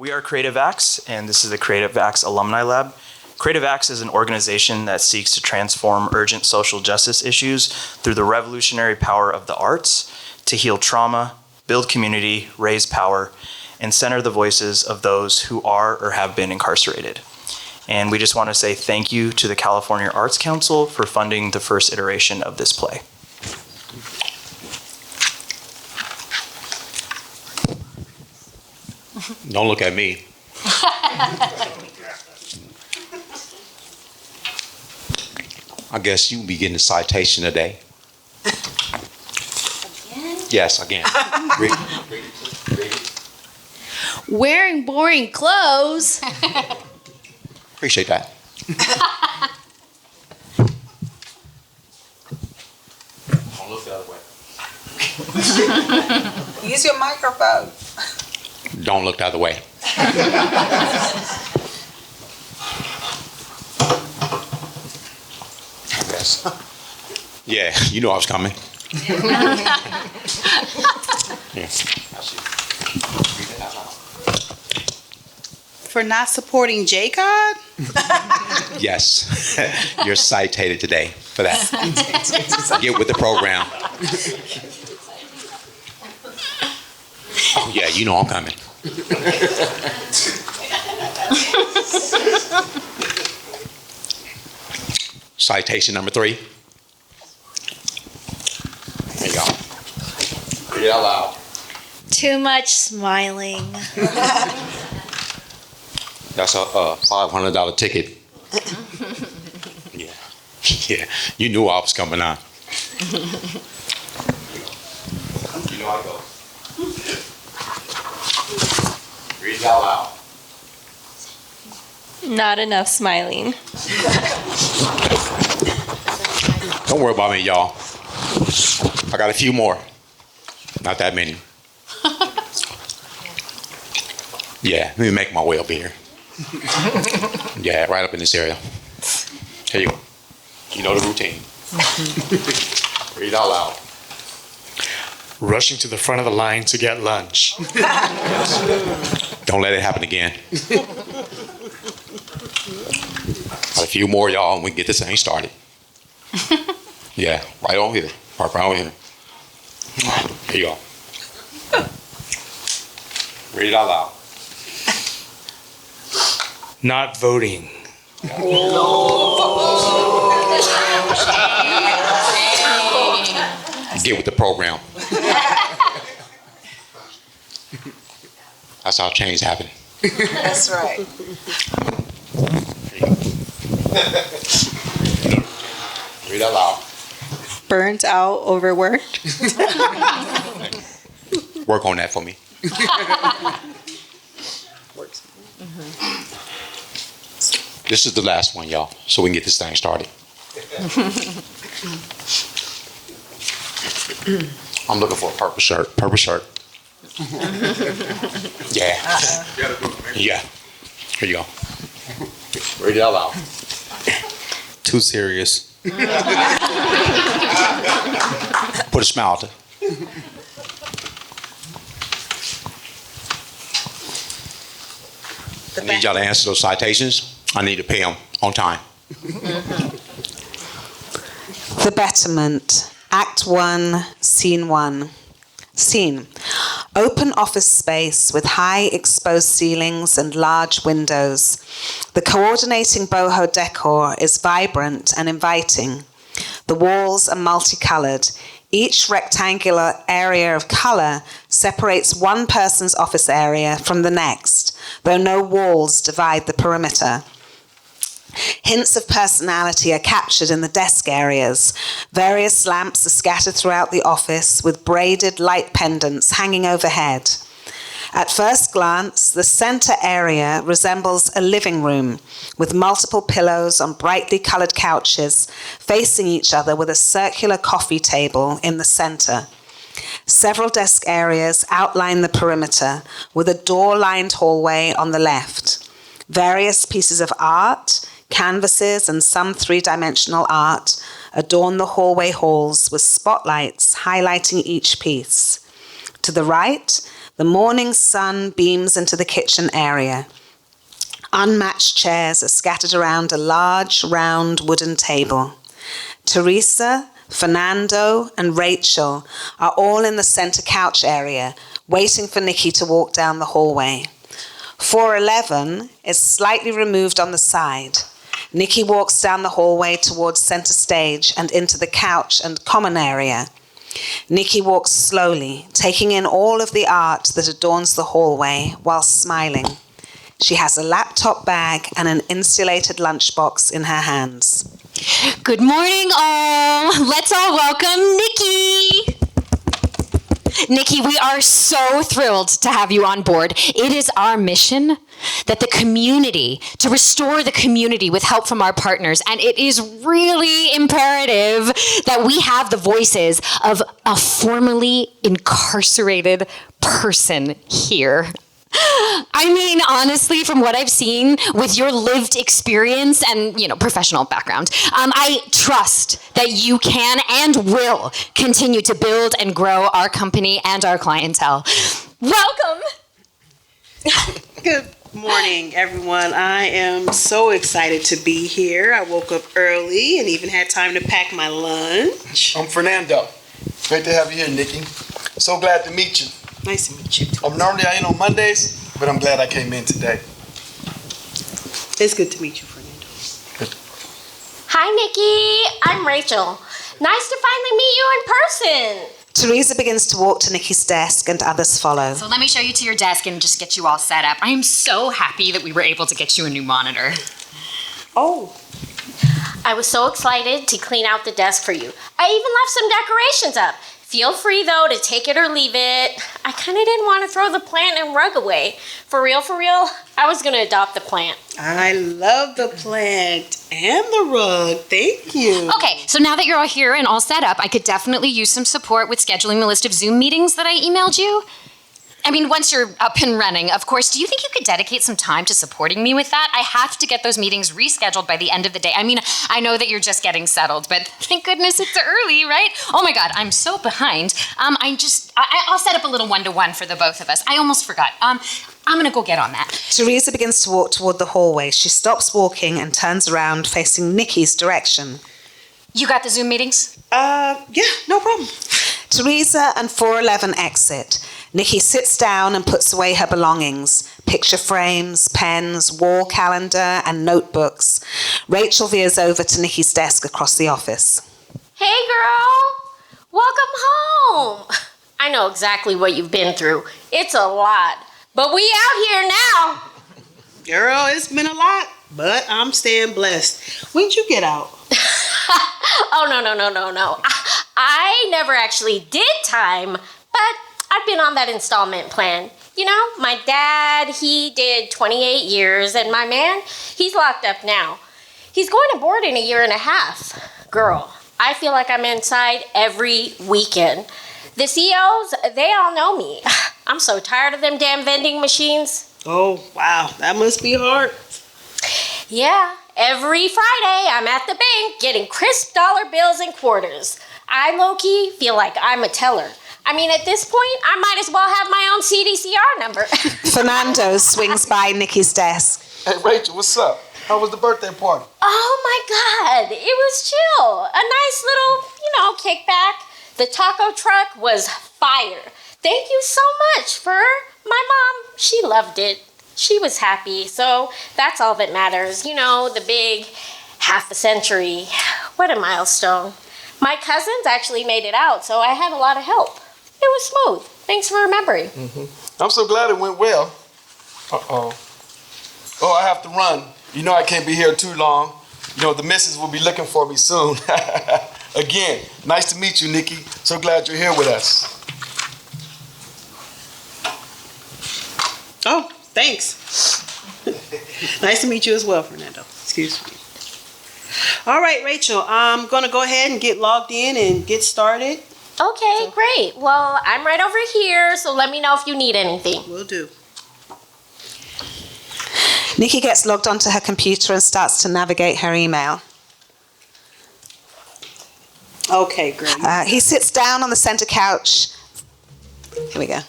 We are Creative Acts, and this is the Creative Acts Alumni Lab. Creative Acts is an organization that seeks to transform urgent social justice issues through the revolutionary power of the arts to heal trauma, build community, raise power, and center the voices of those who are or have been incarcerated. And we just want to say thank you to the California Arts Council for funding the first iteration of this play. Don't look at me. I guess you'll be getting a citation today. Again? Yes, again. Read it. Wearing boring clothes. Appreciate that. Don't look the other way. Use your microphone. Don't look the other way. Yes. Yeah, you know I was coming. Yeah. For not supporting JCOD? Yes, you're cited today for that. Get with the program. Oh yeah, you know I'm coming. Citation number 3. There you go. Read it out loud. Too much smiling. That's a $500 ticket. Yeah, yeah. You knew I was coming on. You know how it goes. Read it out loud. Not enough smiling. Don't worry about me, y'all. I got a few more. Not that many. Yeah, let me make my way over here. Yeah, right up in this area. Here you go. You know the routine. Read it out loud. Rushing to the front of the line to get lunch. Don't let it happen again. Got a few more, y'all, and we can get this thing started. Yeah, right over here. Right over here. Here you go. Read it out loud. Not voting. Get with the program. That's how change happens. That's right. Read out loud. Burnt out, overworked. Work on that for me. This is the last one, y'all, so we can get this thing started. I'm looking for a purple shirt. Purple shirt. Yeah. Yeah. Here you go. Read it out loud. Too serious. Put a smile to. I need y'all to answer those citations. I need to pay them on time. The Betterment, Act 1, Scene 1. Scene: open office space with high exposed ceilings and large windows. The coordinating boho decor is vibrant and inviting. The walls are multicolored. Each rectangular area of color separates one person's office area from the next, though no walls divide the perimeter. Hints of personality are captured in the desk areas. Various lamps are scattered throughout the office with braided light pendants hanging overhead. At first glance, the center area resembles a living room with multiple pillows on brightly colored couches facing each other with a circular coffee table in the center. Several desk areas outline the perimeter with a door-lined hallway on the left. Various pieces of art, canvases and some three-dimensional art adorn the hallway halls with spotlights highlighting each piece. To the right, The morning sun beams into the kitchen area. Unmatched chairs are scattered around a large, round wooden table. Teresa, Fernando, and Rachel are all in the center couch area, waiting for Nikki to walk down the hallway. 411 is slightly removed on the side. Nikki walks down the hallway towards center stage and into the couch and common area. Nikki walks slowly, taking in all of the art that adorns the hallway while smiling. She has a laptop bag and an insulated lunchbox in her hands. Good morning, all. Let's all welcome Nikki. Nikki, we are so thrilled to have you on board. It is our mission that the community, to restore the community with help from our partners, and it is really imperative that we have the voices of a formerly incarcerated person here. I mean, honestly, from what I've seen with your lived experience and, professional background, I trust that you can and will continue to build and grow our company and our clientele. Welcome. Good morning, everyone. I am so excited to be here. I woke up early and even had time to pack my lunch. I'm Fernando. Great to have you here, Nikki. So glad to meet you. Nice to meet you. Normally I ain't on Mondays, but I'm glad I came in today. It's good to meet you, Fernando. Hi, Nikki. I'm Rachel. Nice to finally meet you in person. Teresa begins to walk to Nikki's desk and others follow. So let me show you to your desk and just get you all set up. I am so happy that we were able to get you a new monitor. Oh. I was so excited to clean out the desk for you. I even left some decorations up. Feel free, though, to take it or leave it. I kind of didn't want to throw the plant and rug away. For real, I was going to adopt the plant. I love the plant and the rug. Thank you. Okay, so now that you're all here and all set up, I could definitely use some support with scheduling the list of Zoom meetings that I emailed you. I mean, once you're up and running, of course, do you think you could dedicate some time to supporting me with that? I have to get those meetings rescheduled by the end of the day. I mean, I know that you're just getting settled, but thank goodness it's early, right? Oh my God, I'm so behind. I'll set up a little one-to-one for the both of us. I almost forgot. I'm gonna go get on that. Teresa begins to walk toward the hallway. She stops walking and turns around, facing Nikki's direction. You got the Zoom meetings? Yeah, no problem. Teresa and 411 exit. Nikki sits down and puts away her belongings, picture frames, pens, wall calendar, and notebooks. Rachel veers over to Nikki's desk across the office. Hey, girl. Welcome home. I know exactly what you've been through. It's a lot. But we out here now. Girl, it's been a lot, but I'm staying blessed. When'd you get out? Oh, no. I never actually did time, but I've been on that installment plan. My dad, he did 28 years, and my man, he's locked up now. He's going to board in a year and a half. Girl, I feel like I'm inside every weekend. The CEOs, they all know me. I'm so tired of them damn vending machines. Oh, wow, that must be hard. Yeah, every Friday I'm at the bank getting crisp dollar bills and quarters. I low-key feel like I'm a teller. I mean, at this point, I might as well have my own CDCR number. Fernando swings by Nikki's desk. Hey, Rachel, what's up? How was the birthday party? Oh my God, it was chill. A nice little, kickback. The taco truck was fire. Thank you so much for my mom. She loved it. She was happy, so that's all that matters. The big half a century. What a milestone. My cousins actually made it out, so I had a lot of help. It was smooth. Thanks for remembering. I'm so glad it went well. Uh-oh. Oh, I have to run. I can't be here too long. The missus will be looking for me soon. Again, nice to meet you, Nikki. So glad you're here with us. Oh, thanks. Nice to meet you as well, Fernando. Excuse me. All right, Rachel, I'm going to go ahead and get logged in and get started. Okay, great. Well, I'm right over here, so let me know if you need anything. Will do. Nikki gets logged onto her computer and starts to navigate her email. Okay, great. He sits down on the center couch. Here we go.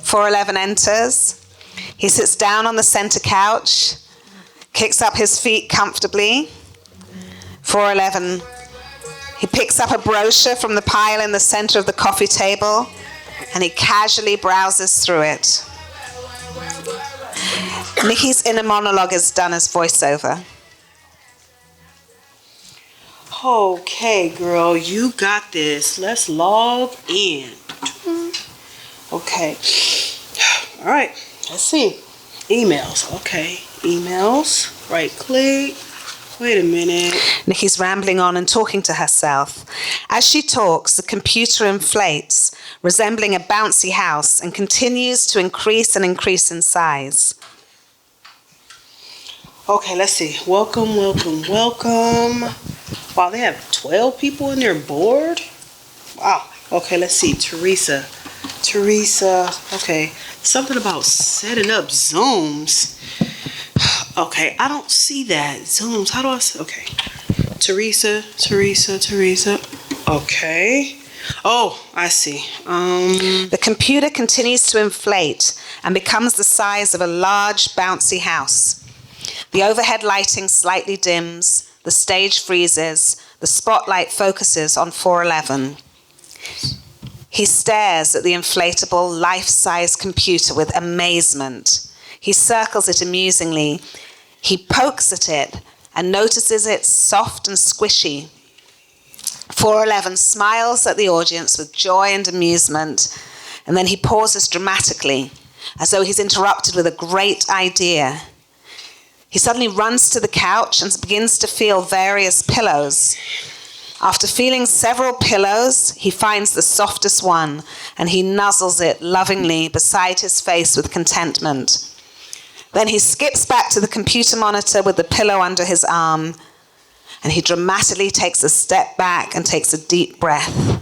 411 enters. He sits down on the center couch, kicks up his feet comfortably. 411, he picks up a brochure from the pile in the center of the coffee table, and he casually browses through it. Nikki's inner monologue is done as voiceover. Okay, girl, you got this. Let's log in. Okay. All right. Let's see. Emails. Okay. Emails. Right click. Wait a minute. Nikki's rambling on and talking to herself. As she talks, the computer inflates, resembling a bouncy house, and continues to increase and increase in size. Okay, let's see. Welcome. Wow, they have 12 people in their board? Wow. Okay, let's see. Teresa. Okay. Something about setting up Zooms. Okay, I don't see that. Zooms. How do I see? Okay. Teresa. Okay. Oh, I see. The computer continues to inflate and becomes the size of a large, bouncy house. The overhead lighting slightly dims. The stage freezes. The spotlight focuses on 411. He stares at the inflatable, life-size computer with amazement. He circles it amusingly. He pokes at it and notices it's soft and squishy. 411 smiles at the audience with joy and amusement, and then he pauses dramatically, as though he's interrupted with a great idea. He suddenly runs to the couch and begins to feel various pillows. After feeling several pillows, he finds the softest one, and he nuzzles it lovingly beside his face with contentment. Then he skips back to the computer monitor with the pillow under his arm, and he dramatically takes a step back and takes a deep breath.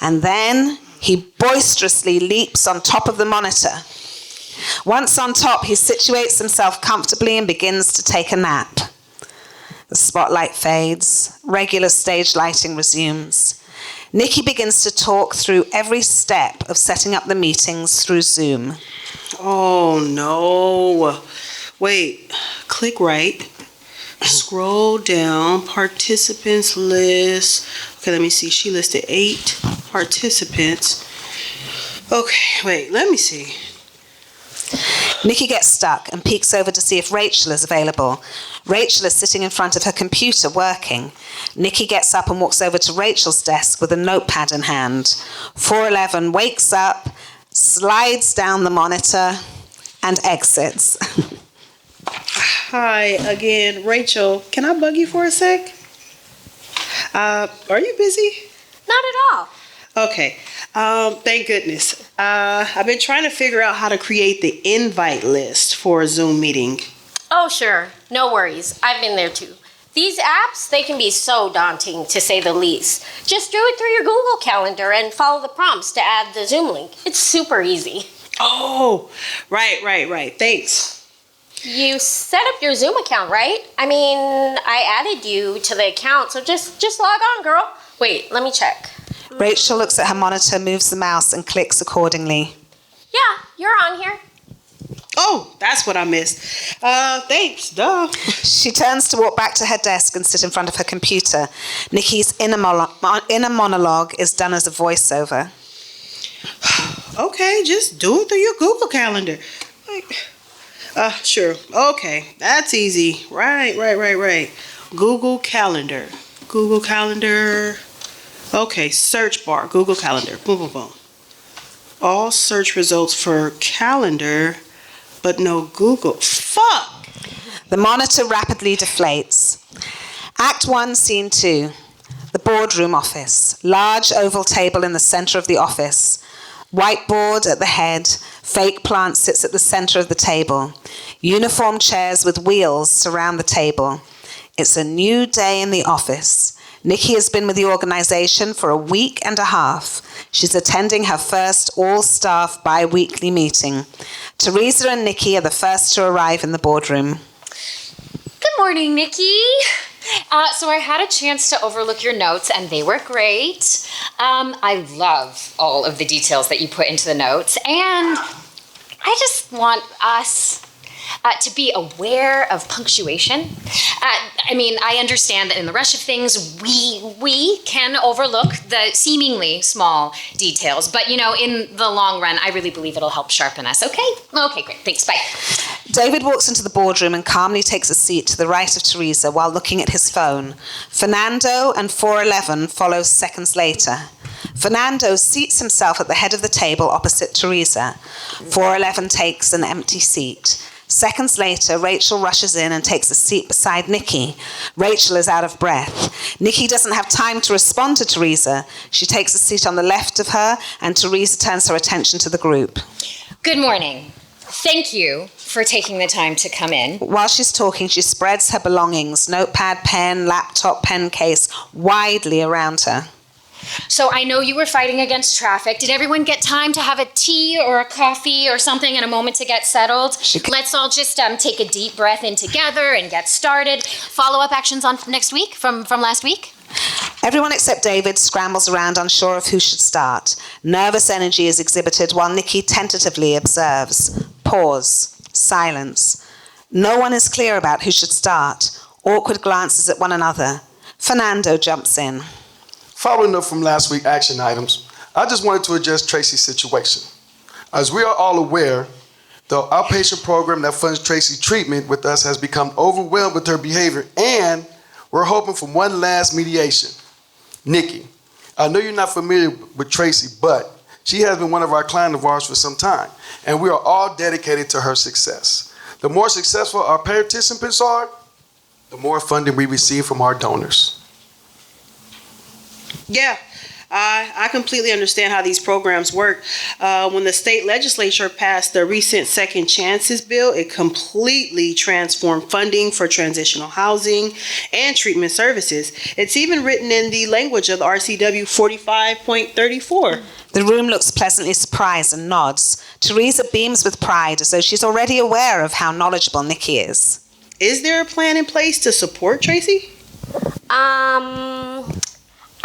And then he boisterously leaps on top of the monitor. Once on top, he situates himself comfortably and begins to take a nap. The spotlight fades. Regular stage lighting resumes. Nikki begins to talk through every step of setting up the meetings through Zoom. Oh, no. Wait. Click right. Scroll down. Participants list. Okay, let me see. She listed 8 participants. Okay, wait. Let me see. Nikki gets stuck and peeks over to see if Rachel is available. Rachel is sitting in front of her computer working. Nikki gets up and walks over to Rachel's desk with a notepad in hand. 411 wakes up, slides down the monitor, and exits. Hi again, Rachel. Can I bug you for a sec? Are you busy? Not at all. Okay. Thank goodness. I've been trying to figure out how to create the invite list for a Zoom meeting. Oh, sure. No worries. I've been there too. These apps, they can be so daunting, to say the least. Just do it through your Google Calendar and follow the prompts to add the Zoom link. It's super easy. Oh, right. Thanks. You set up your Zoom account, right? I mean, I added you to the account, so just log on, girl. Wait, let me check. Rachel looks at her monitor, moves the mouse, and clicks accordingly. Yeah, you're on here. Oh, that's what I missed. Thanks, duh. She turns to walk back to her desk and sit in front of her computer. Nikki's inner monologue is done as a voiceover. Okay, just do it through your Google Calendar. Sure. Okay, that's easy. Right. Google Calendar. Okay, search bar, Google Calendar. Boom. All search results for calendar, but no Google. Fuck! The monitor rapidly deflates. Act 1, Scene 2. The boardroom office. Large oval table in the center of the office. Whiteboard at the head. Fake plant sits at the center of the table. Uniform chairs with wheels surround the table. It's a new day in the office. Nikki has been with the organization for a week and a half. She's attending her first all-staff bi-weekly meeting. Teresa and Nikki are the first to arrive in the boardroom. Good morning, Nikki. So I had a chance to overlook your notes, and they were great. I love all of the details that you put into the notes, and I just want us to be aware of punctuation. I mean, I understand that in the rush of things, we can overlook the seemingly small details, but you know, in the long run, I really believe it'll help sharpen us. Okay? Okay, great. Thanks. Bye. David walks into the boardroom and calmly takes a seat to the right of Teresa while looking at his phone. Fernando and 411 follow seconds later. Fernando seats himself at the head of the table opposite Teresa. 411 takes an empty seat. Seconds later, Rachel rushes in and takes a seat beside Nikki. Rachel is out of breath. Nikki doesn't have time to respond to Teresa. She takes a seat on the left of her, and Teresa turns her attention to the group. Good morning. Thank you for taking the time to come in. While she's talking, she spreads her belongings, notepad, pen, laptop, pen case, widely around her. So I know you were fighting against traffic. Did everyone get time to have a tea or a coffee or something and a moment to get settled? Let's all just take a deep breath in together and get started. Follow-up actions on next week from last week? Everyone except David scrambles around unsure of who should start. Nervous energy is exhibited while Nikki tentatively observes. Pause. Silence. No one is clear about who should start. Awkward glances at one another. Fernando jumps in. Following up from last week's action items, I just wanted to address Tracy's situation. As we are all aware, the outpatient program that funds Tracy's treatment with us has become overwhelmed with her behavior, and we're hoping for one last mediation. Nikki, I know you're not familiar with Tracy, but she has been one of our clients of ours for some time, and we are all dedicated to her success. The more successful our participants are, the more funding we receive from our donors. Yeah, I completely understand how these programs work. When the state legislature passed the recent Second Chances bill, it completely transformed funding for transitional housing and treatment services. It's even written in the language of the RCW 45.34. The room looks pleasantly surprised and nods. Teresa beams with pride as though she's already aware of how knowledgeable Nikki is. Is there a plan in place to support Tracy?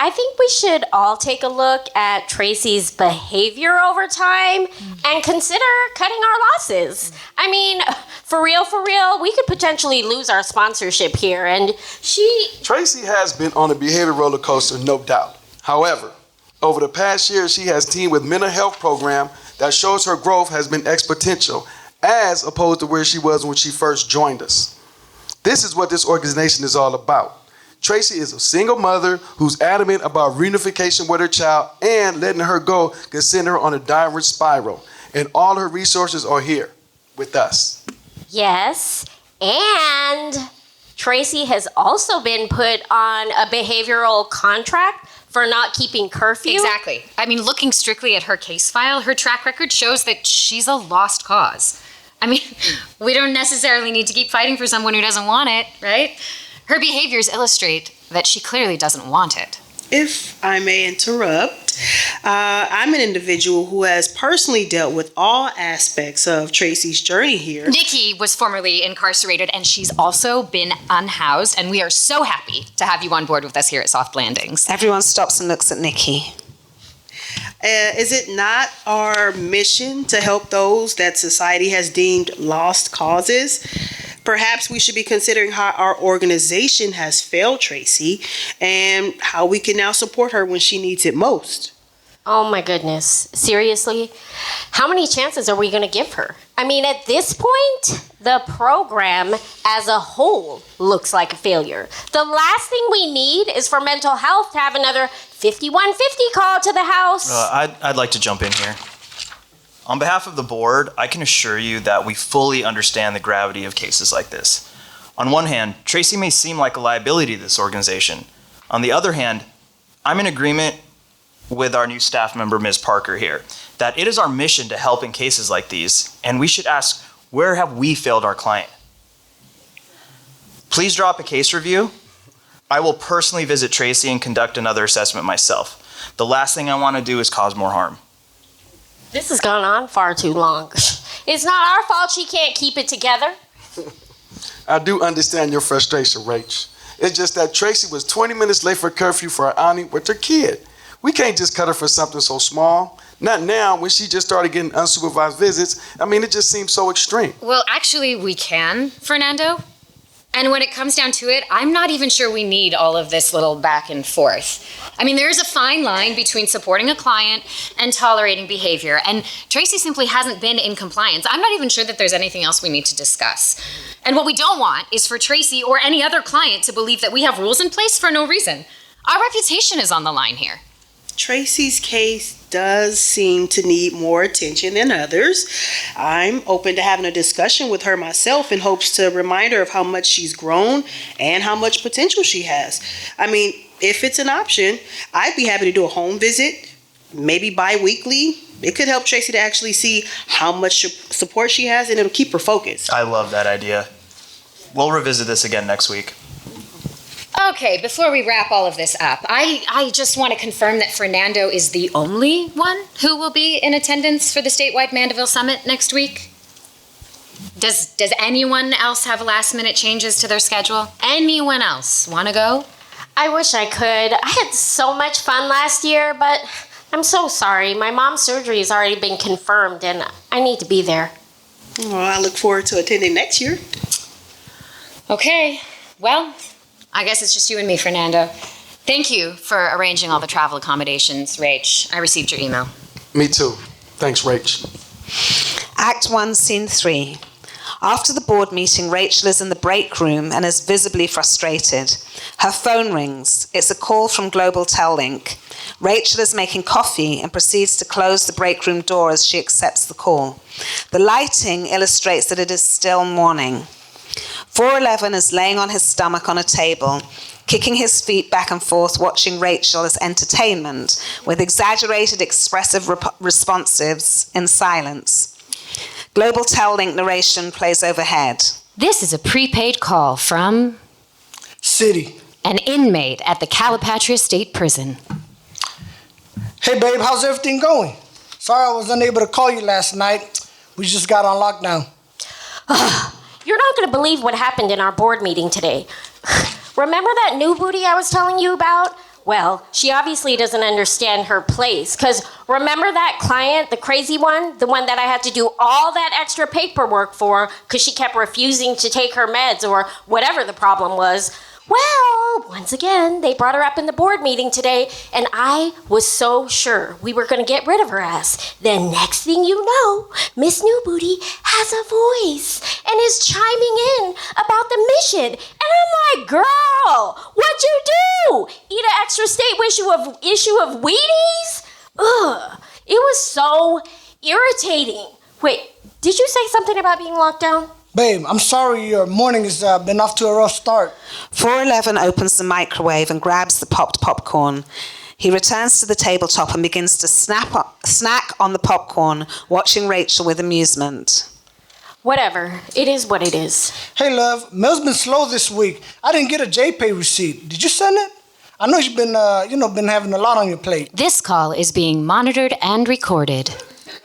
I think we should all take a look at Tracy's behavior over time and consider cutting our losses. I mean, for real, we could potentially lose our sponsorship here, and Tracy has been on a behavior roller coaster, no doubt. However, over the past year, she has teamed with mental health program that shows her growth has been exponential, as opposed to where she was when she first joined us. This is what this organization is all about. Tracy is a single mother who's adamant about reunification with her child, and letting her go can send her on a downward spiral. And all her resources are here with us. Yes, and Tracy has also been put on a behavioral contract for not keeping curfew. Exactly. I mean, looking strictly at her case file, her track record shows that she's a lost cause. I mean, we don't necessarily need to keep fighting for someone who doesn't want it, right? Her behaviors illustrate that she clearly doesn't want it. If I may interrupt, I'm an individual who has personally dealt with all aspects of Tracy's journey here. Nikki was formerly incarcerated, and she's also been unhoused, and we are so happy to have you on board with us here at Soft Landings. Everyone stops and looks at Nikki. Is it not our mission to help those that society has deemed lost causes? Perhaps we should be considering how our organization has failed Tracy and how we can now support her when she needs it most. Oh my goodness. Seriously? How many chances are we going to give her? I mean, at this point, the program as a whole looks like a failure. The last thing we need is for mental health to have another 5150 call to the house. I'd like to jump in here. On behalf of the board, I can assure you that we fully understand the gravity of cases like this. On one hand, Tracy may seem like a liability to this organization. On the other hand, I'm in agreement with our new staff member, Ms. Parker here, that it is our mission to help in cases like these, and we should ask, where have we failed our client? Please drop a case review. I will personally visit Tracy and conduct another assessment myself. The last thing I want to do is cause more harm. This has gone on far too long. It's not our fault she can't keep it together. I do understand your frustration, Rach. It's just that Tracy was 20 minutes late for curfew for her outing with her kid. We can't just cut her for something so small. Not now, when she just started getting unsupervised visits. I mean, it just seems so extreme. Well, actually, we can, Fernando. And when it comes down to it, I'm not even sure we need all of this little back and forth. I mean, there's a fine line between supporting a client and tolerating behavior. And Tracy simply hasn't been in compliance. I'm not even sure that there's anything else we need to discuss. And what we don't want is for Tracy or any other client to believe that we have rules in place for no reason. Our reputation is on the line here. Tracy's case does seem to need more attention than others. I'm open to having a discussion with her myself in hopes to remind her of how much she's grown and how much potential she has. I mean, if it's an option, I'd be happy to do a home visit, maybe bi-weekly. It could help Tracy to actually see how much support she has, and it'll keep her focused. I love that idea. We'll revisit this again next week. Okay, before we wrap all of this up, I just want to confirm that Fernando is the only one who will be in attendance for the statewide Mandeville Summit next week. Does anyone else have last-minute changes to their schedule? Anyone else want to go? I wish I could. I had so much fun last year, but I'm so sorry. My mom's surgery has already been confirmed, and I need to be there. Well, I look forward to attending next year. Okay, well, I guess it's just you and me, Fernando. Thank you for arranging all the travel accommodations, Rach. I received your email. Me too. Thanks, Rach. Act 1, Scene 3. After the board meeting, Rachel is in the break room and is visibly frustrated. Her phone rings. It's a call from Global Tellink. Rachel is making coffee and proceeds to close the break room door as she accepts the call. The lighting illustrates that it is still morning. 411 is laying on his stomach on a table, kicking his feet back and forth, watching Rachel as entertainment, with exaggerated expressive responsives in silence. Global Tellink narration plays overhead. This is a prepaid call from Sithy, an inmate at the Calipatria State Prison. Hey babe, how's everything going? Sorry I was unable to call you last night. We just got on lockdown. You're not going to believe what happened in our board meeting today. Remember that new booty I was telling you about? Well, she obviously doesn't understand her place, because remember that client, the crazy one? The one that I had to do all that extra paperwork for because she kept refusing to take her meds or whatever the problem was? Well, once again, they brought her up in the board meeting today, and I was so sure we were going to get rid of her ass. Then next thing you know, Miss New Booty has a voice and is chiming in about the mission. And I'm like, girl, what'd you do? Eat an extra state issue of Wheaties? Ugh, it was so irritating. Wait, did you say something about being locked down? Babe, I'm sorry your morning has been off to a rough start. 411 opens the microwave and grabs the popped popcorn. He returns to the tabletop and begins to snack on the popcorn, watching Rachel with amusement. Whatever. It is what it is. Hey, love. Mail's been slow this week. I didn't get a JPay receipt. Did you send it? I know you've been, been having a lot on your plate. This call is being monitored and recorded.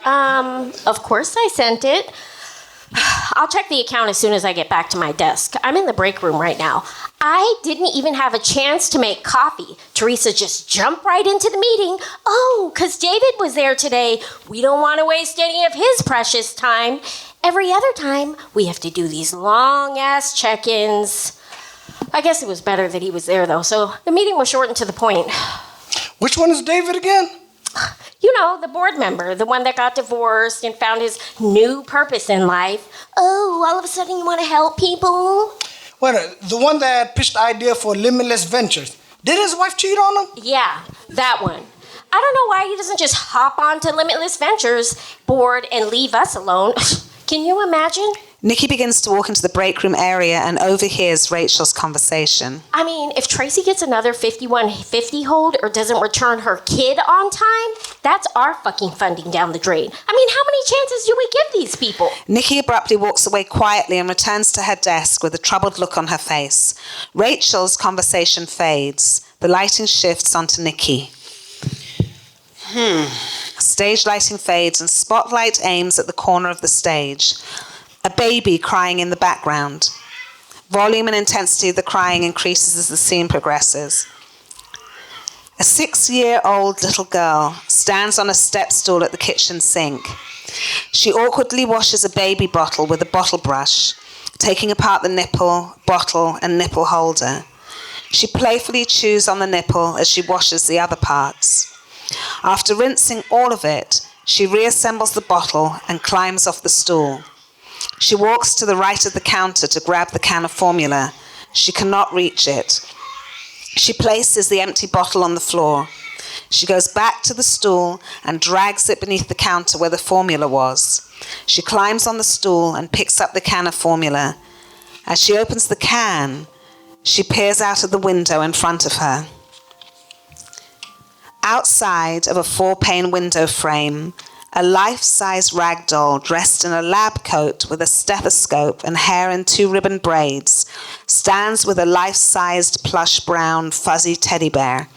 Of course I sent it. I'll check the account as soon as I get back to my desk. I'm in the break room right now. I didn't even have a chance to make coffee. Teresa just jumped right into the meeting. Oh, because David was there today. We don't want to waste any of his precious time. Every other time, we have to do these long-ass check-ins. I guess it was better that he was there, though, so the meeting was short and to the point. Which one is David again? You know, the board member, the one that got divorced and found his new purpose in life. Oh, all of a sudden you want to help people? Wait, the one that pitched the idea for Limitless Ventures. Did his wife cheat on him? Yeah, that one. I don't know why he doesn't just hop onto Limitless Ventures board and leave us alone. Can you imagine? Nikki begins to walk into the break room area and overhears Rachel's conversation. I mean, if Tracy gets another 5150 hold or doesn't return her kid on time, that's our fucking funding down the drain. I mean, how many chances do we give these people? Nikki abruptly walks away quietly and returns to her desk with a troubled look on her face. Rachel's conversation fades. The lighting shifts onto Nikki. Stage lighting fades and spotlight aims at the corner of the stage. A baby crying in the background. Volume and intensity of the crying increases as the scene progresses. A 6-year-old little girl stands on a step stool at the kitchen sink. She awkwardly washes a baby bottle with a bottle brush, taking apart the nipple, bottle, and nipple holder. She playfully chews on the nipple as she washes the other parts. After rinsing all of it, she reassembles the bottle and climbs off the stool. She walks to the right of the counter to grab the can of formula. She cannot reach it. She places the empty bottle on the floor. She goes back to the stool and drags it beneath the counter where the formula was. She climbs on the stool and picks up the can of formula. As she opens the can, she peers out of the window in front of her. Outside of a 4-pane window frame, a life-size rag doll dressed in a lab coat with a stethoscope and hair in 2-ribbon braids stands with a life-sized plush brown fuzzy teddy bear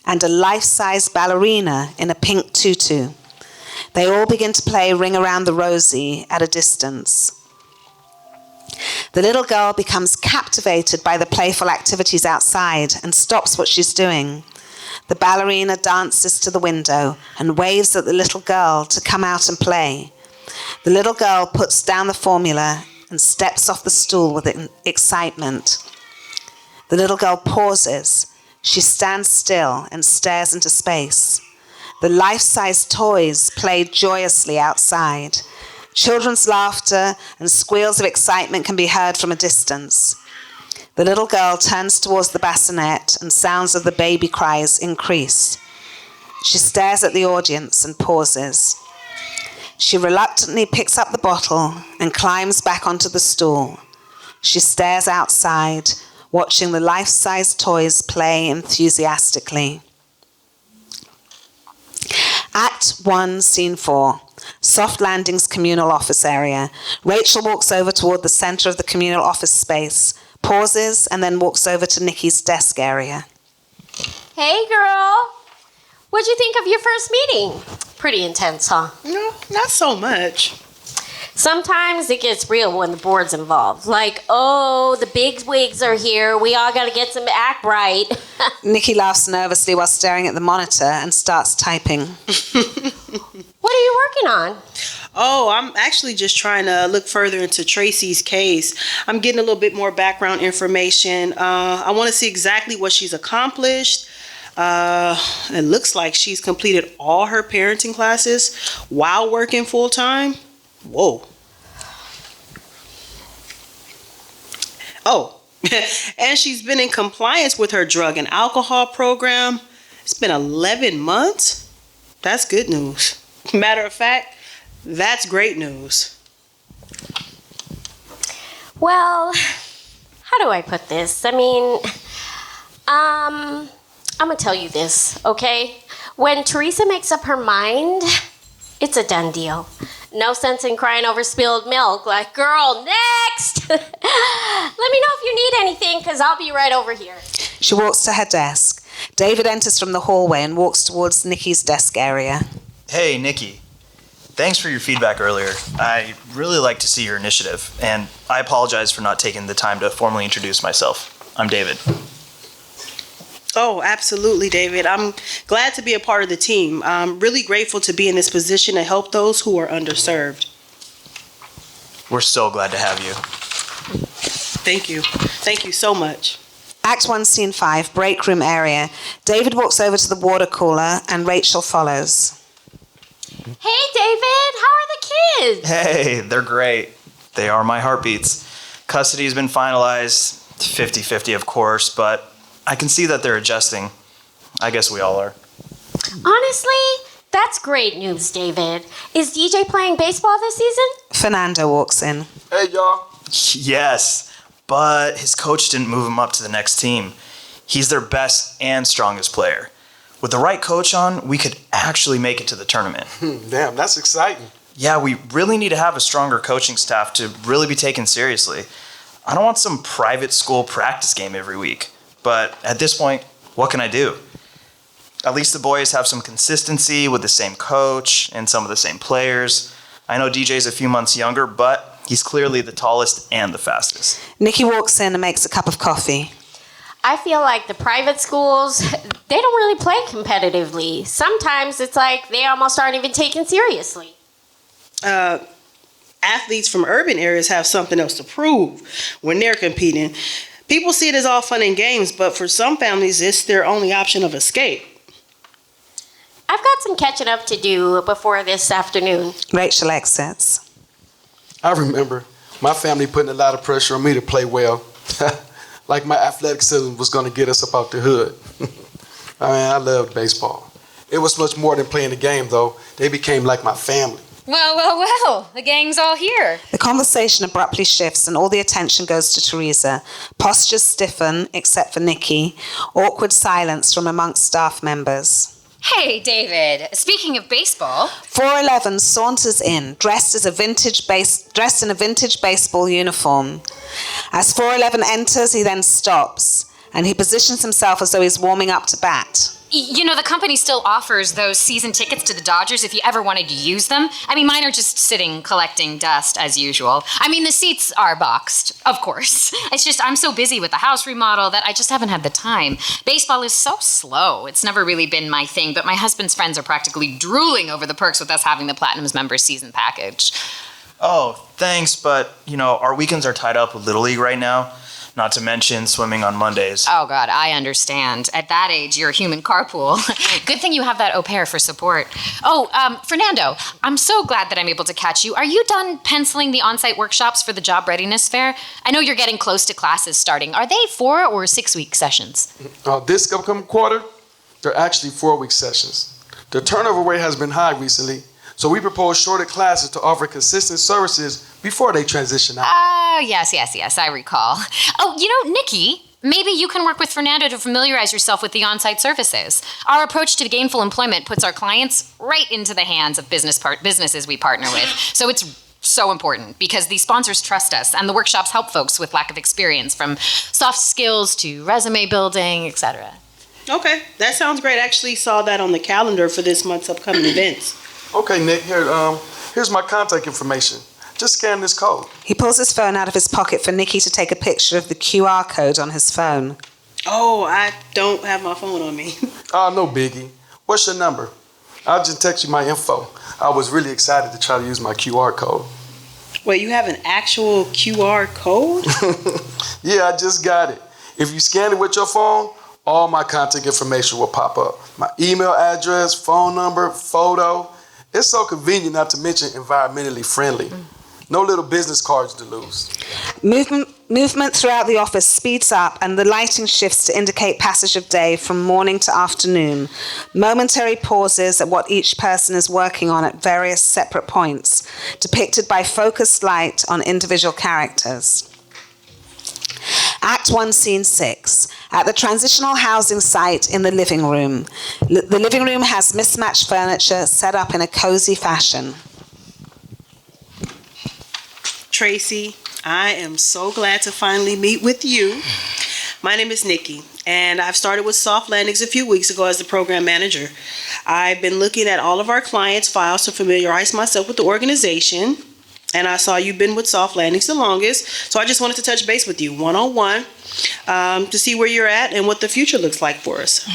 and a life-size ballerina in a pink tutu. They all begin to play Ring Around the Rosie at a distance. The little girl becomes captivated by the playful activities outside and stops what she's doing. The ballerina dances to the window and waves at the little girl to come out and play. The little girl puts down the formula and steps off the stool with excitement. The little girl pauses. She stands still and stares into space. The life-size toys play joyously outside. Children's laughter and squeals of excitement can be heard from a distance. The little girl turns towards the bassinet and sounds of the baby cries increase. She stares at the audience and pauses. She reluctantly picks up the bottle and climbs back onto the stool. She stares outside, watching the life-size toys play enthusiastically. Act 1, Scene 4. Soft Landing's communal office area. Rachel walks over toward the center of the communal office space, pauses, and then walks over to Nikki's desk area. Hey, girl. What'd you think of your first meeting? Pretty intense, huh? No, not so much. Sometimes it gets real when the board's involved. Like, oh, the big wigs are here. We all got to get some act right. Nikki laughs nervously while staring at the monitor and starts typing. What are you working on? Oh, I'm actually just trying to look further into Tracy's case. I'm getting a little bit more background information. I want to see exactly what she's accomplished. It looks like she's completed all her parenting classes while working full-time. Whoa. Oh, and she's been in compliance with her drug and alcohol program. It's been 11 months. That's good news. Matter of fact, that's great news. Well, how do I put this? I mean, I'm going to tell you this, okay? When Teresa makes up her mind, it's a done deal. No sense in crying over spilled milk. Like, girl, next! Let me know if you need anything, because I'll be right over here. She walks to her desk. David enters from the hallway and walks towards Nikki's desk area. Hey, Nikki. Thanks for your feedback earlier. I really like to see your initiative, and I apologize for not taking the time to formally introduce myself. I'm David. Oh, absolutely, David. I'm glad to be a part of the team. I'm really grateful to be in this position to help those who are underserved. We're so glad to have you. Thank you. Thank you so much. Act 1, Scene 5, break room area. David walks over to the water cooler and Rachel follows. Hey, David, how are the kids? Hey, they're great. They are my heartbeats. Custody's been finalized, 50-50 of course, but I can see that they're adjusting. I guess we all are. Honestly, that's great news, David. Is DJ playing baseball this season? Fernando walks in. Hey, y'all. Yes, but his coach didn't move him up to the next team. He's their best and strongest player. With the right coach on, we could actually make it to the tournament. Damn, that's exciting. Yeah, we really need to have a stronger coaching staff to really be taken seriously. I don't want some private school practice game every week. But at this point, what can I do? At least the boys have some consistency with the same coach and some of the same players. I know DJ's a few months younger, but He's clearly the tallest and the fastest. Nikki walks in and makes a cup of coffee. I feel like the private schools, they don't really play competitively. Sometimes it's like they almost aren't even taken seriously. Athletes from urban areas have something else to prove when they're competing. People see it as all fun and games, but for some families, it's their only option of escape. I've got some catching up to do before this afternoon. Rachel exits. I remember my family putting a lot of pressure on me to play well. Like my athleticism was going to get us up out the hood. I mean, I loved baseball. It was much more than playing the game, though. They became like my family. Well, the gang's all here. The conversation abruptly shifts and all the attention goes to Teresa. Postures stiffen, except for Nikki. Awkward silence from amongst staff members. Hey, David, speaking of baseball. 411 saunters in, dressed in a vintage baseball uniform. As 411 enters, he then stops, and he positions himself as though he's warming up to bat. You know, the company still offers those season tickets to the Dodgers if you ever wanted to use them. I mean, mine are just sitting collecting dust as usual. I mean, the seats are boxed, of course. It's just I'm so busy with the house remodel that I just haven't had the time. Baseball is so slow. It's never really been my thing, but my husband's friends are practically drooling over the perks with us having the Platinum's member season package. Oh, thanks, but, our weekends are tied up with Little League right now. Not to mention swimming on Mondays. Oh, God, I understand. At that age, you're a human carpool. Good thing you have that au pair for support. Oh, Fernando, I'm so glad that I'm able to catch you. Are you done penciling the on-site workshops for the job readiness fair? I know you're getting close to classes starting. Are they 4 or 6 week sessions? This upcoming quarter, they're actually 4-week sessions. The turnover rate has been high recently, so we propose shorter classes to offer consistent services before they transition out. Oh, yes, I recall. Oh, Nikki, maybe you can work with Fernando to familiarize yourself with the on-site services. Our approach to gainful employment puts our clients right into the hands of businesses we partner with. So it's so important because the sponsors trust us and the workshops help folks with lack of experience from soft skills to resume building, etc. Okay, that sounds great. I actually saw that on the calendar for this month's upcoming events. Okay, Nick, here's my contact information. Just scan this code. He pulls his phone out of his pocket for Nikki to take a picture of the QR code on his phone. Oh, I don't have my phone on me. Oh, no biggie. What's your number? I'll just text you my info. I was really excited to try to use my QR code. Wait, you have an actual QR code? Yeah, I just got it. If you scan it with your phone, all my contact information will pop up. My email address, phone number, photo. It's so convenient, not to mention environmentally friendly. No little business cards to lose. Movement throughout the office speeds up and the lighting shifts to indicate passage of day from morning to afternoon. Momentary pauses at what each person is working on at various separate points, depicted by focused light on individual characters. Act 1, Scene 6. At the transitional housing site in the living room. The living room has mismatched furniture set up in a cozy fashion. Tracy, I am so glad to finally meet with you. My name is Nikki, and I've started with Soft Landings a few weeks ago as the program manager. I've been looking at all of our clients' files to familiarize myself with the organization, and I saw you've been with Soft Landings the longest, so I just wanted to touch base with you one-on-one to see where you're at and what the future looks like for us.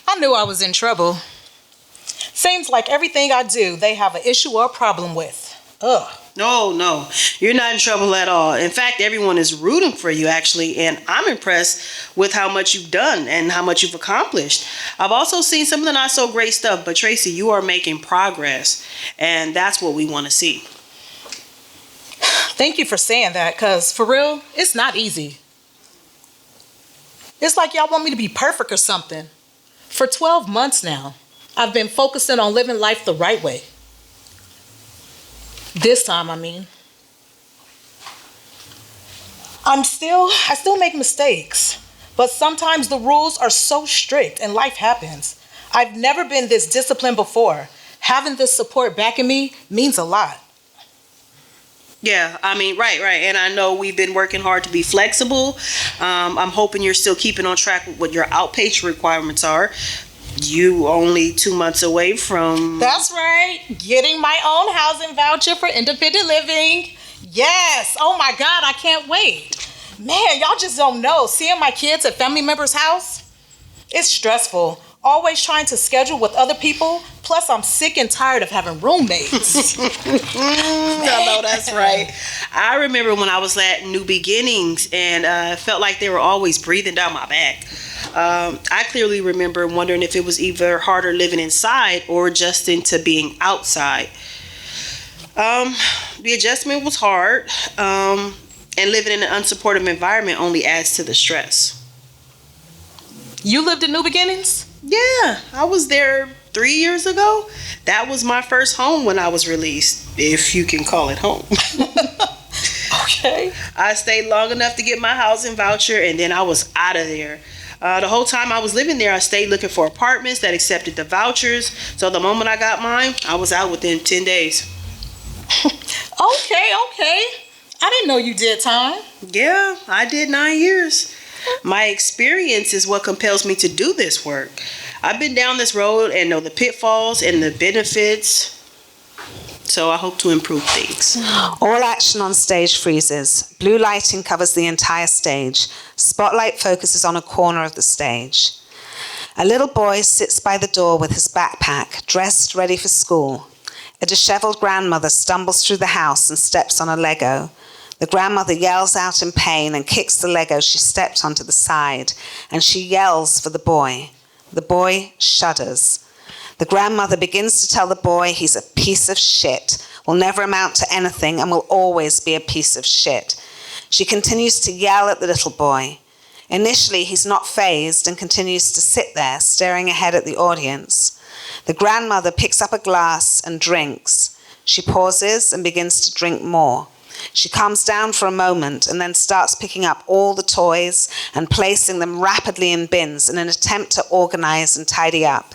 I knew I was in trouble. Seems like everything I do, they have an issue or a problem with. Ugh. No, you're not in trouble at all. In fact, everyone is rooting for you, actually, and I'm impressed with how much you've done and how much you've accomplished. I've also seen some of the not so great stuff, but Tracy, you are making progress, and that's what we want to see. Thank you for saying that, because for real, it's not easy. It's like y'all want me to be perfect or something. For 12 months now, I've been focusing on living life the right way. This time, I mean. I still make mistakes, but sometimes the rules are so strict and life happens. I've never been this disciplined before. Having this support backing me means a lot. Yeah, I mean, right. And I know we've been working hard to be flexible. I'm hoping you're still keeping on track with what your outpatient requirements are. You only 2 months away from... That's right. Getting my own housing voucher for independent living. Yes. Oh my God, I can't wait. Man, y'all just don't know. Seeing my kids at family members' house, it's stressful. Always trying to schedule with other people. Plus, I'm sick and tired of having roommates. I know, that's right. I remember when I was at New Beginnings and felt like they were always breathing down my back. I clearly remember wondering if it was either harder living inside or adjusting to being outside. The adjustment was hard, and living in an unsupportive environment only adds to the stress. You lived in New Beginnings? Yeah, I was there 3 years ago. That was my first home when I was released, if you can call it home. Okay. I stayed long enough to get my housing voucher, and then I was out of there. The whole time I was living there, I stayed looking for apartments that accepted the vouchers. So the moment I got mine, I was out within 10 days. Okay. I didn't know you did time. Yeah, I did 9 years. My experience is what compels me to do this work. I've been down this road and know the pitfalls and the benefits. So I hope to improve things. All action on stage freezes. Blue lighting covers the entire stage. Spotlight focuses on a corner of the stage. A little boy sits by the door with his backpack, dressed ready for school. A disheveled grandmother stumbles through the house and steps on a Lego. The grandmother yells out in pain and kicks the Lego she stepped onto the side, and she yells for the boy. The boy shudders. The grandmother begins to tell the boy he's a piece of shit, will never amount to anything, and will always be a piece of shit. She continues to yell at the little boy. Initially, he's not fazed and continues to sit there, staring ahead at the audience. The grandmother picks up a glass and drinks. She pauses and begins to drink more. She calms down for a moment and then starts picking up all the toys and placing them rapidly in bins in an attempt to organize and tidy up.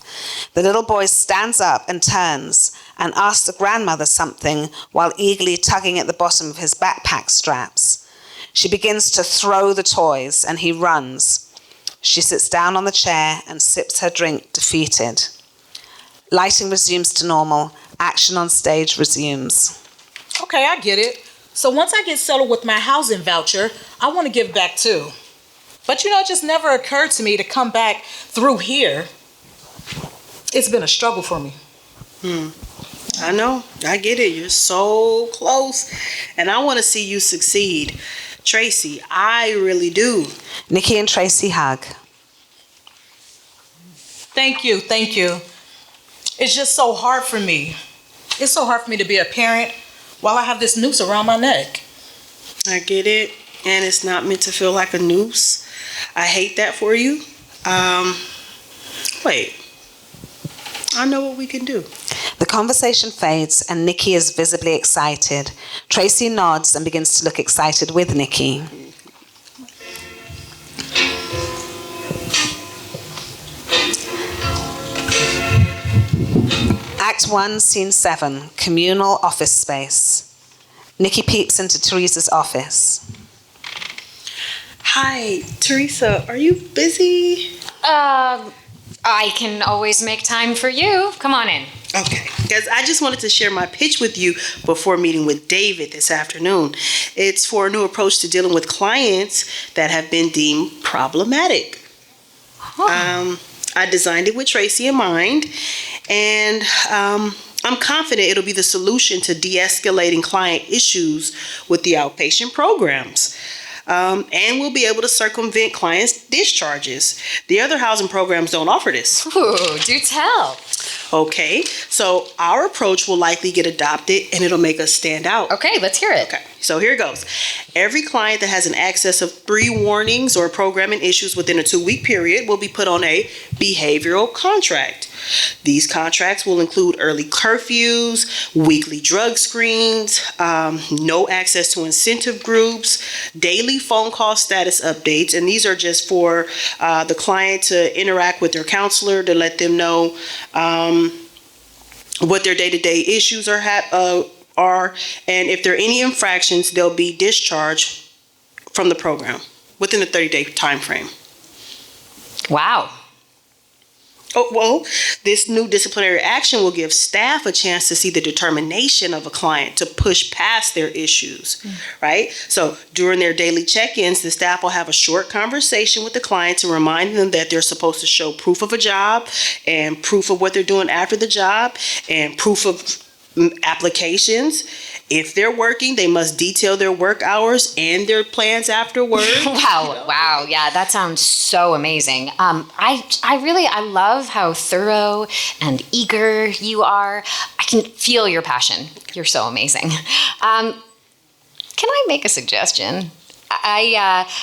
The little boy stands up and turns and asks the grandmother something while eagerly tugging at the bottom of his backpack straps. She begins to throw the toys and he runs. She sits down on the chair and sips her drink, defeated. Lighting resumes to normal. Action on stage resumes. Okay, I get it. So once I get settled with my housing voucher, I want to give back too. But it just never occurred to me to come back through here. It's been a struggle for me. I know. I get it. You're so close. And I want to see you succeed. Tracy, I really do. Nikki and Tracy hug. Thank you. It's just so hard for me. It's so hard for me to be a parent while I have this noose around my neck. I get it. And it's not meant to feel like a noose. I hate that for you. Wait. I know what we can do. The conversation fades and Nikki is visibly excited. Tracy nods and begins to look excited with Nikki. Act 1, Scene 7, communal office space. Nikki peeps into Teresa's office. Hi, Teresa, are you busy? I can always make time for you. Come on in. Okay, because I just wanted to share my pitch with you before meeting with David this afternoon. It's for a new approach to dealing with clients that have been deemed problematic. I designed it with Tracy in mind, and I'm confident it'll be the solution to de-escalating client issues with the outpatient programs. And we'll be able to circumvent clients' discharges. The other housing programs don't offer this. Ooh, do tell. Okay, so our approach will likely get adopted and it'll make us stand out. Okay, let's hear it. Okay, so here it goes. Every client that has an excess of 3 warnings or programming issues within a 2-week period will be put on a behavioral contract. These contracts will include early curfews, weekly drug screens, no access to incentive groups, daily phone call status updates, and these are just for the client to interact with their counselor to let them know what their day-to-day issues are, and if there are any infractions, they'll be discharged from the program within a 30-day time frame. Wow. Oh, well, this new disciplinary action will give staff a chance to see the determination of a client to push past their issues, right? So during their daily check-ins, the staff will have a short conversation with the client to remind them that they're supposed to show proof of a job and proof of what they're doing after the job and proof of applications. If they're working, they must detail their work hours and their plans afterward. Wow, yeah, that sounds so amazing. I love how thorough and eager you are. I can feel your passion. You're so amazing. Can I make a suggestion?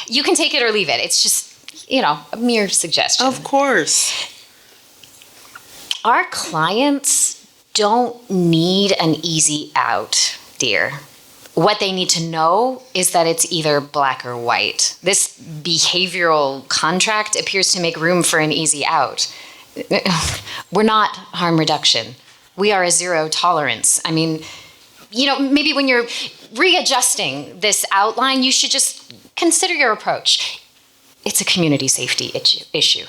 You can take it or leave it. It's just, a mere suggestion. Of course. Our clients don't need an easy out, dear. What they need to know is that it's either black or white. This behavioral contract appears to make room for an easy out. We're not harm reduction. We are a zero tolerance. I mean, maybe when you're readjusting this outline, you should just consider your approach. It's a community safety issue.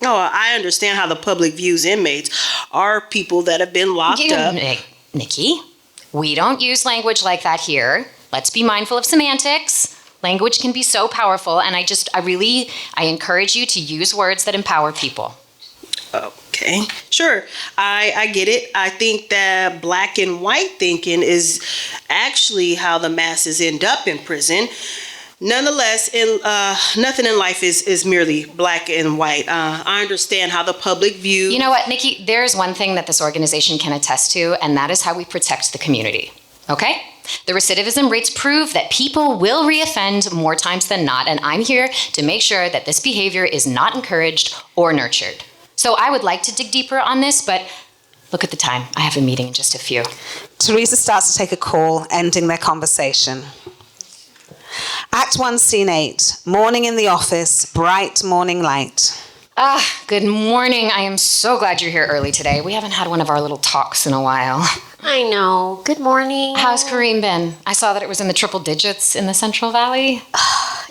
No, I understand how the public views inmates are people that have been locked up. Nikki, we don't use language like that here. Let's be mindful of semantics. Language can be so powerful, and I encourage you to use words that empower people. Okay, sure. I get it. I think that black and white thinking is actually how the masses end up in prison. Nonetheless, nothing in life is merely black and white. I understand how the public view... You know what, Nikki? There's one thing that this organization can attest to, and that is how we protect the community. Okay? The recidivism rates prove that people will reoffend more times than not, and I'm here to make sure that this behavior is not encouraged or nurtured. So I would like to dig deeper on this, but look at the time. I have a meeting in just a few. Teresa starts to take a call, ending their conversation. Act 1, Scene 8. Morning in the office, bright morning light. Good morning. I am so glad you're here early today. We haven't had one of our little talks in a while. I know. Good morning. How's Kareem been? I saw that it was in the triple digits in the Central Valley.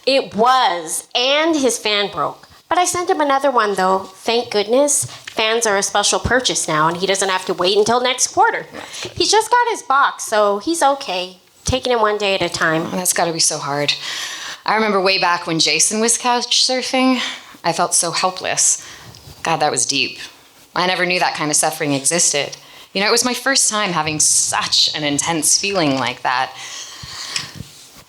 It was, and his fan broke. But I sent him another one, though. Thank goodness. Fans are a special purchase now, and he doesn't have to wait until next quarter. He's just got his box, so he's okay. Taking it one day at a time. Oh, that's got to be so hard. I remember way back when Jason was couch surfing. I felt so helpless. God, that was deep. I never knew that kind of suffering existed. It was my first time having such an intense feeling like that.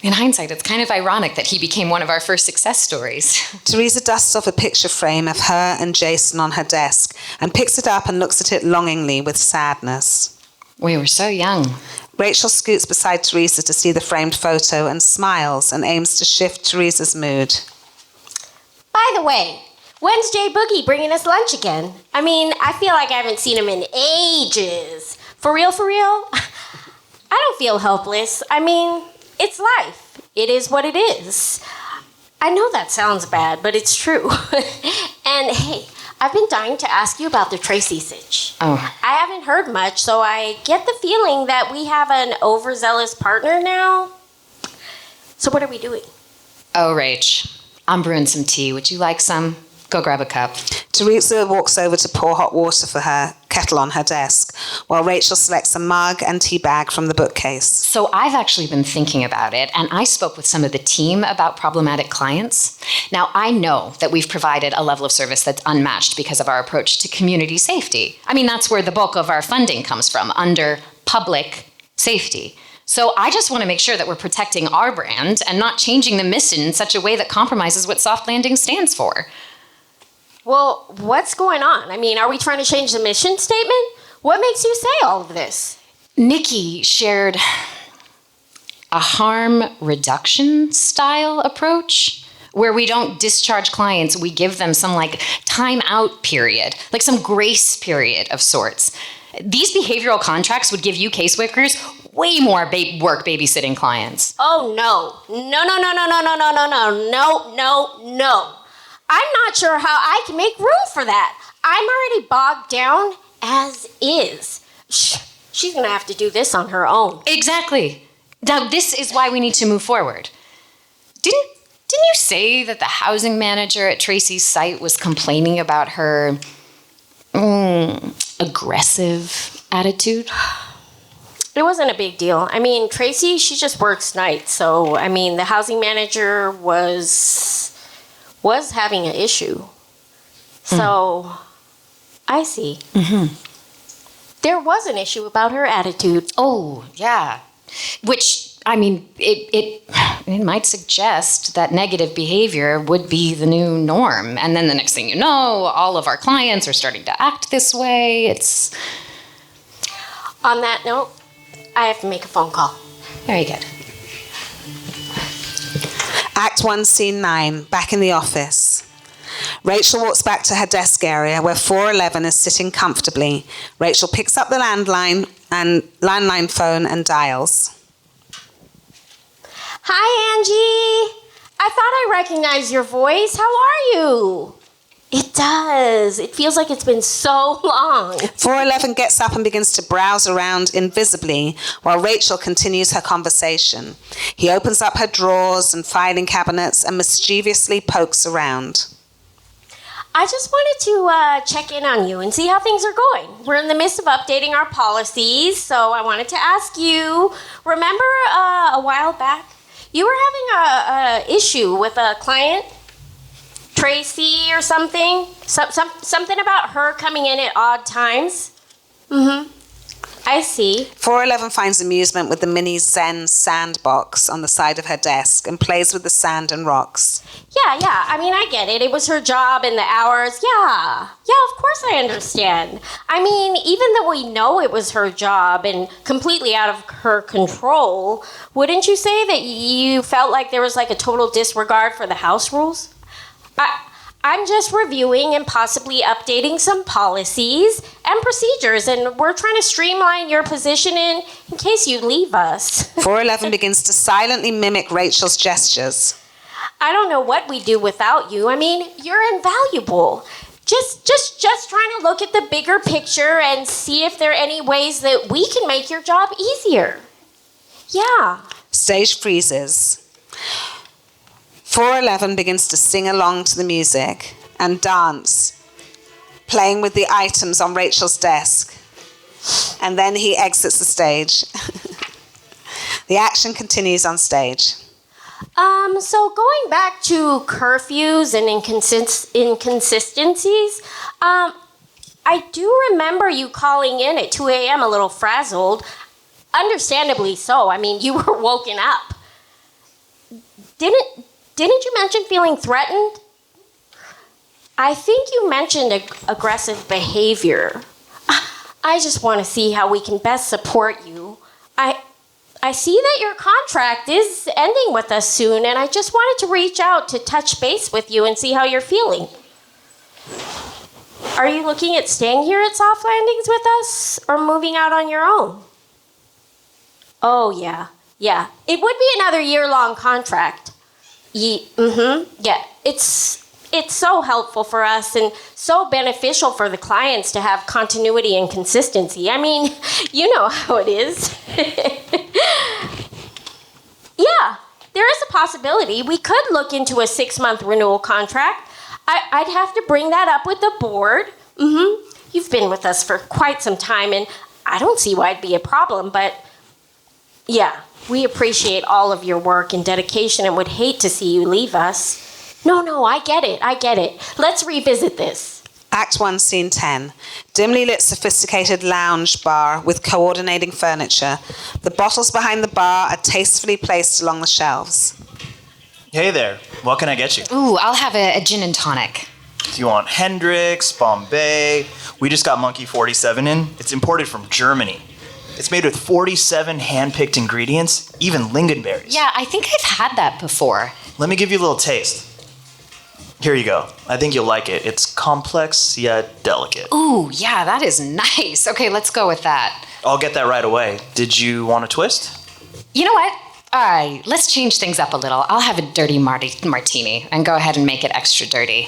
In hindsight, it's kind of ironic that he became one of our first success stories. Teresa dusts off a picture frame of her and Jason on her desk and picks it up and looks at it longingly with sadness. We were so young. Rachel scoots beside Teresa to see the framed photo and smiles and aims to shift Teresa's mood. By the way, when's Jay Boogie bringing us lunch again? I mean, I feel like I haven't seen him in ages. For real, for real? I don't feel helpless. I mean, it's life. It is what it is. I know that sounds bad, but it's true. And hey, I've been dying to ask you about the Tracy sitch. Oh. I haven't heard much, so I get the feeling that we have an overzealous partner now. So what are we doing? Oh, Rach, I'm brewing some tea. Would you like some? Go grab a cup. Teresa walks over to pour hot water for her kettle on her desk, while Rachel selects a mug and tea bag from the bookcase. So I've actually been thinking about it, and I spoke with some of the team about problematic clients. Now, I know that we've provided a level of service that's unmatched because of our approach to community safety. I mean, that's where the bulk of our funding comes from, under public safety. So I just want to make sure that we're protecting our brand and not changing the mission in such a way that compromises what Soft Landing stands for. Well, what's going on? I mean, are we trying to change the mission statement? What makes you say all of this? Nikki shared a harm reduction style approach where we don't discharge clients, we give them some time out period, like some grace period of sorts. These behavioral contracts would give you caseworkers way more work babysitting clients. Oh, no. No. I'm not sure how I can make room for that. I'm already bogged down as is. She's going to have to do this on her own. Exactly. Now, this is why we need to move forward. Didn't you say that the housing manager at Tracy's site was complaining about her aggressive attitude? It wasn't a big deal. I mean, Tracy, she just works nights. So, I mean, the housing manager was having an issue. So, I see. Mm-hmm. There was an issue about her attitude. Oh, yeah. Which, I mean, it might suggest that negative behavior would be the new norm. And then the next thing you know, all of our clients are starting to act this way. It's... On that note, I have to make a phone call. Very good. Act 1, Scene 9, back in the office. Rachel walks back to her desk area where 411 is sitting comfortably. Rachel picks up the landline phone and dials. Hi, Angie. I thought I recognized your voice. How are you? It does. It feels like it's been so long. 411 gets up and begins to browse around invisibly while Rachel continues her conversation. He opens up her drawers and filing cabinets and mischievously pokes around. I just wanted to check in on you and see how things are going. We're in the midst of updating our policies, so I wanted to ask you, remember a while back, you were having a issue with a client? Tracy or something? Something about her coming in at odd times? Mm-hmm. I see. 411 finds amusement with the mini Zen sandbox on the side of her desk and plays with the sand and rocks. Yeah. I mean, I get it. It was her job and the hours. Yeah, of course I understand. I mean, even though we know it was her job and completely out of her control, wouldn't you say that you felt like there was like a total disregard for the house rules? I'm just reviewing and possibly updating some policies and procedures, and we're trying to streamline your position in case you leave us. 411 begins to silently mimic Rachel's gestures. I don't know what we'd do without you. I mean, you're invaluable. Just trying to look at the bigger picture and see if there are any ways that we can make your job easier. Yeah. Stage freezes. 411 begins to sing along to the music and dance, playing with the items on Rachel's desk. And then he exits the stage. The action continues on stage. So going back to curfews and inconsistencies, I do remember you calling in at 2 a.m. a little frazzled. Understandably so. I mean, you were woken up. Didn't you mention feeling threatened? I think you mentioned aggressive behavior. I just want to see how we can best support you. I see that your contract is ending with us soon, and I just wanted to reach out to touch base with you and see how you're feeling. Are you looking at staying here at Soft Landings with us or moving out on your own? Oh, yeah. It would be another year-long contract. Yeah, it's so helpful for us and so beneficial for the clients to have continuity and consistency. I mean, you know how it is. Yeah, there is a possibility. We could look into a 6-month renewal contract. I'd have to bring that up with the board. You've been with us for quite some time, and I don't see why it'd be a problem, but yeah. We appreciate all of your work and dedication and would hate to see you leave us. No, I get it. Let's revisit this. Act 1, Scene 10. Dimly lit, sophisticated lounge bar with coordinating furniture. The bottles behind the bar are tastefully placed along the shelves. Hey there. What can I get you? Ooh, I'll have a gin and tonic. Do you want Hendrix, Bombay? We just got Monkey 47 in. It's imported from Germany. It's made with 47 hand-picked ingredients, even lingonberries. Yeah, I think I've had that before. Let me give you a little taste. Here you go. I think you'll like it. It's complex yet delicate. Ooh, yeah, that is nice. Okay, let's go with that. I'll get that right away. Did you want a twist? You know what? All right, let's change things up a little. I'll have a dirty martini and go ahead and make it extra dirty.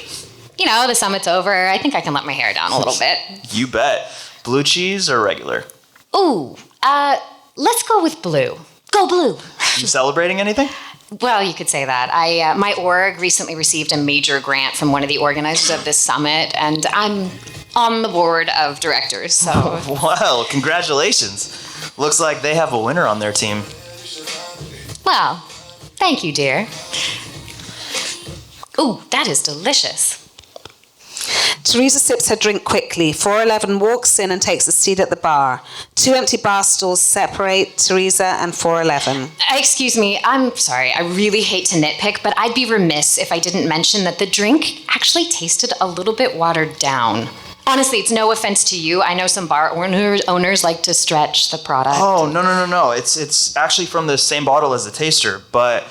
You know, the summit's over. I think I can let my hair down a little bit. You bet. Blue cheese or regular? Ooh, let's go with blue. Go blue. You celebrating anything? Well, you could say that. My org recently received a major grant from one of the organizers of this summit, and I'm on the board of directors. So, Well, congratulations. Looks like they have a winner on their team. well, thank you, dear. Ooh, that is delicious. Teresa sips her drink quickly. 411 walks in and takes a seat at the bar. 2 empty bar stools separate Teresa and 411. Excuse me, I'm sorry. I really hate to nitpick, but I'd be remiss if I didn't mention that the drink actually tasted a little bit watered down. Honestly, it's no offense to you. I know some bar owners like to stretch the product. Oh, no. It's actually from the same bottle as the taster, but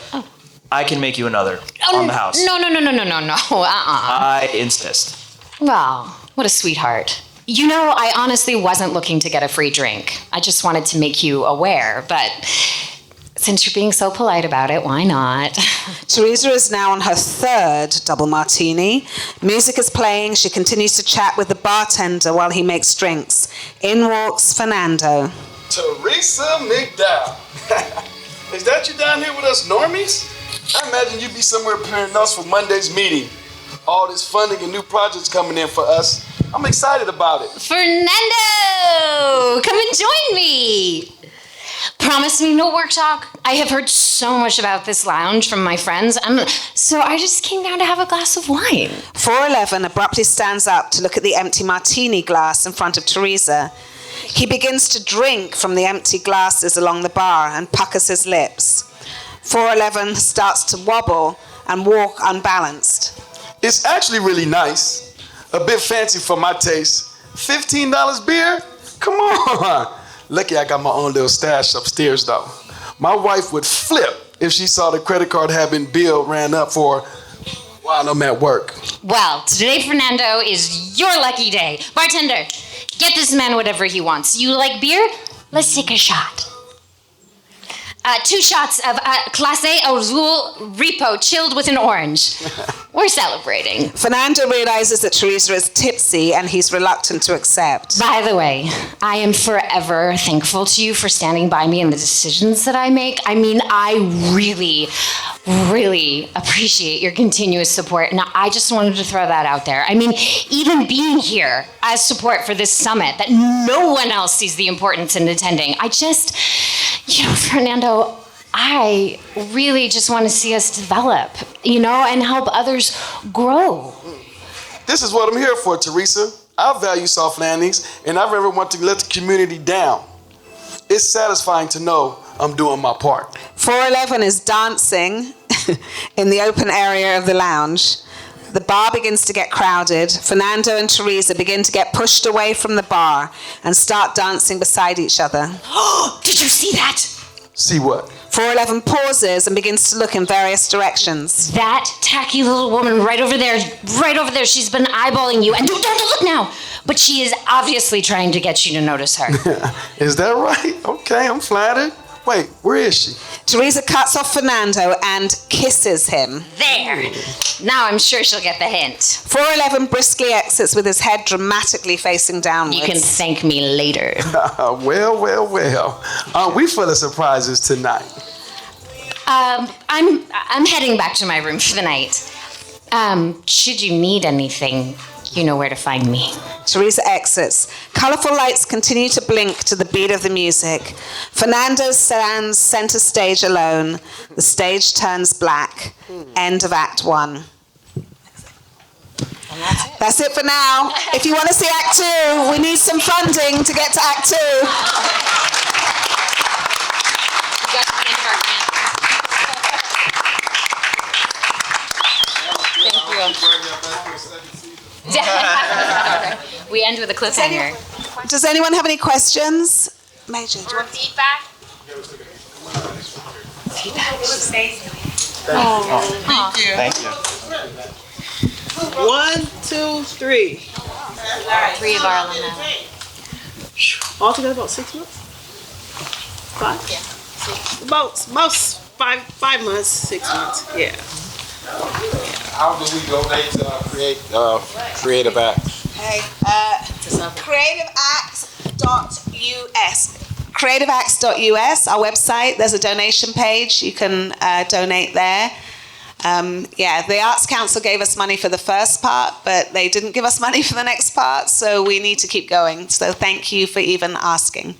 I can make you another on the house. No. I insist. Well, what a sweetheart. You know, I honestly wasn't looking to get a free drink. I just wanted to make you aware, but since you're being so polite about it, why not? Teresa is now on her 3rd double martini. Music is playing. She continues to chat with the bartender while he makes drinks. In walks Fernando. Teresa McDowell. Is that you down here with us normies? I imagine you'd be somewhere preparing us for Monday's meeting. All this funding and new projects coming in for us. I'm excited about it. Fernando! Come and join me! Promise me no work talk. I have heard so much about this lounge from my friends, so I just came down to have a glass of wine. 411 abruptly stands up to look at the empty martini glass in front of Teresa. He begins to drink from the empty glasses along the bar and puckers his lips. 411 starts to wobble and walk unbalanced. It's actually really nice. A bit fancy for my taste. $15 beer? Come on. Lucky I got my own little stash upstairs though. My wife would flip if she saw the credit card having bill ran up for while I'm at work. Well, today, Fernando, is your lucky day. Bartender, get this man whatever he wants. You like beer? Let's take a shot. 2 shots of Clase Azul Repo chilled with an orange. We're celebrating. Fernando realizes that Teresa is tipsy and he's reluctant to accept. By the way, I am forever thankful to you for standing by me in the decisions that I make. I mean, I really appreciate your continuous support. Now, I just wanted to throw that out there. I mean, even being here as support for this summit that no one else sees the importance in attending. Fernando, I really just want to see us develop, and help others grow. This is what I'm here for, Teresa. I value soft landings, and I never want to let the community down. It's satisfying to know I'm doing my part. 411 is dancing in the open area of the lounge. The bar begins to get crowded. Fernando and Teresa begin to get pushed away from the bar and start dancing beside each other. Did you see that? See what? 411 pauses and begins to look in various directions. That tacky little woman right over there, she's been eyeballing you. And don't look now. But she is obviously trying to get you to notice her. Is that right? Okay, I'm flattered. Wait, where is she? Teresa cuts off Fernando and kisses him. There. Now I'm sure she'll get the hint. 411 briskly exits with his head dramatically facing downwards. You can thank me later. Well. Aren't we full of surprises tonight? I'm heading back to my room for the night. Should you need anything, you know where to find me. Teresa exits. Colorful lights continue to blink to the beat of the music. Fernando stands center stage alone. The stage turns black. End of Act 1. That's it for now. If you want to see Act 2, we need some funding to get to Act 2. We end with a cliffhanger. Does anyone have any questions? Major. Or feedback? Thank you. 1, 2, 3. 3 of our alumni. Altogether about 6 months? 5? Yeah. About 5 months, 6 months. Yeah. How do we donate to Creative Acts? Hey, creativeacts.us. Creativeacts.us, our website. There's a donation page. You can donate there. The Arts Council gave us money for the first part, but they didn't give us money for the next part, so we need to keep going. So thank you for even asking.